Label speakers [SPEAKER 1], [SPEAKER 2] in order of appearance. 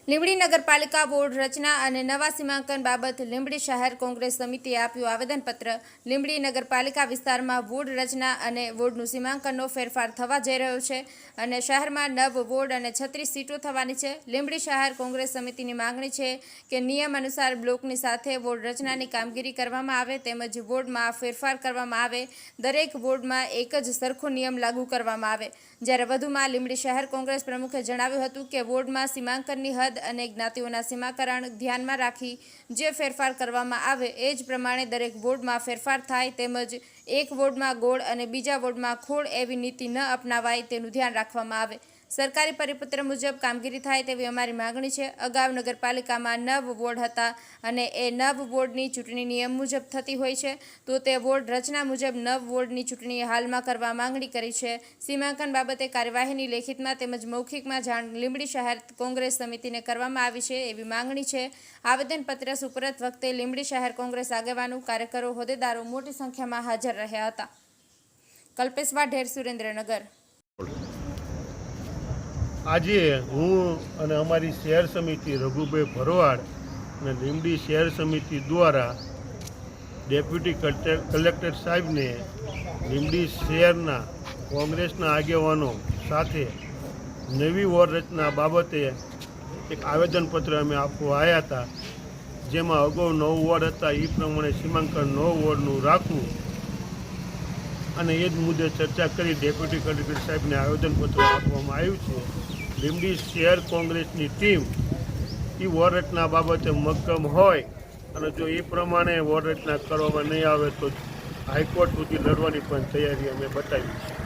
[SPEAKER 1] લીંબડી નગરપાલિકા વોર્ડ રચના અને નવા સીમાંકન બાબત લીંબડી શહેર કોંગ્રેસ સમિતિએ આપ્યું આવેદનપત્ર। લીંબડી નગરપાલિકા વિસ્તારમાં વોર્ડ રચના અને વોર્ડનું સીમાંકનનો ફેરફાર થવા જઈ રહ્યો છે અને શહેરમાં 9 વોર્ડ અને 36 સીટો થવાની છે। લીંબડી શહેર કોંગ્રેસ સમિતિની માંગણી છે કે નિયમ અનુસાર બ્લોકની સાથે વોર્ડ રચનાની કામગીરી કરવામાં આવે તેમજ વોર્ડમાં ફેરફાર કરવામાં આવે। દરેક વોર્ડમાં એક જ સરખો નિયમ લાગુ કરવામાં આવે। જ્યારે વધુમાં લીંબડી શહેર કોંગ્રેસ પ્રમુખે જણાવ્યું હતું કે વોર્ડમાં સીમાંકનની હદ અને જ્ઞાતિઓના સીમાકરણ ધ્યાનમાં રાખી જે ફેરફાર કરવામાં આવે એ જ પ્રમાણે દરેક વોર્ડમાં ફેરફાર થાય તેમજ એક વોર્ડમાં ગોળ અને બીજા વોર્ડમાં ખોળ એવી નીતિ ન અપનાવાય તેનું ધ્યાન રાખવામાં આવે। સરકારી પરિપત્ર મુજબ કામગીરી થાય તેવી અમારી માંગણી છે। અગાઉ નગરપાલિકામાં 9 વોર્ડ હતા અને એ 9 વોર્ડની ચૂંટણી નિયમ મુજબ થતી હોય છે તો તે વોર્ડ રચના મુજબ 9 વોર્ડની ચૂંટણી હાલમાં કરવા માંગણી કરી છે। સીમાંકન બાબતે કાર્યવાહીની લેખિતમાં તેમજ મૌખિકમાં જાણ લીંબડી શહેર કોંગ્રેસ સમિતિને કરવામાં આવી છે એવી માંગણી છે। આવેદનપત્ર સુપરત વખતે લીંબડી શહેર કોંગ્રેસ આગેવાનો કાર્યકરો હોદ્દેદારો મોટી સંખ્યામાં હાજર રહ્યા હતા। કલ્પેશ વાઢેર, સુરેન્દ્રનગર।
[SPEAKER 2] આજે હું અને અમારી શહેર સમિતિ રઘુભાઈ ભરવાડ અને લીંબડી શહેર સમિતિ દ્વારા ડેપ્યુટી કલેક્ટર સાહેબને લીંબડી શહેરના કોંગ્રેસના આગેવાનો સાથે નવી વોર્ડ રચના બાબતે એક આવેદનપત્ર અમે આપવા આવ્યા હતા, જેમાં અગાઉ 9 વોર્ડ હતા એ પ્રમાણે સીમાંકન 9 વોર્ડનું રાખવું અને એ જ મુદ્દે ચર્ચા કરી ડેપ્યુટી કલેક્ટર સાહેબને આવેદનપત્ર આપવામાં આવ્યું છે। લીંબડી શહેર કોંગ્રેસની ટીમ એ વોર્ડ રચના બાબતે મક્કમ હોય અને જો એ પ્રમાણે વોર્ડ રચના કરવામાં નહીં આવે તો હાઈકોર્ટ સુધી લડવાની પણ તૈયારી અમે બતાવી છે।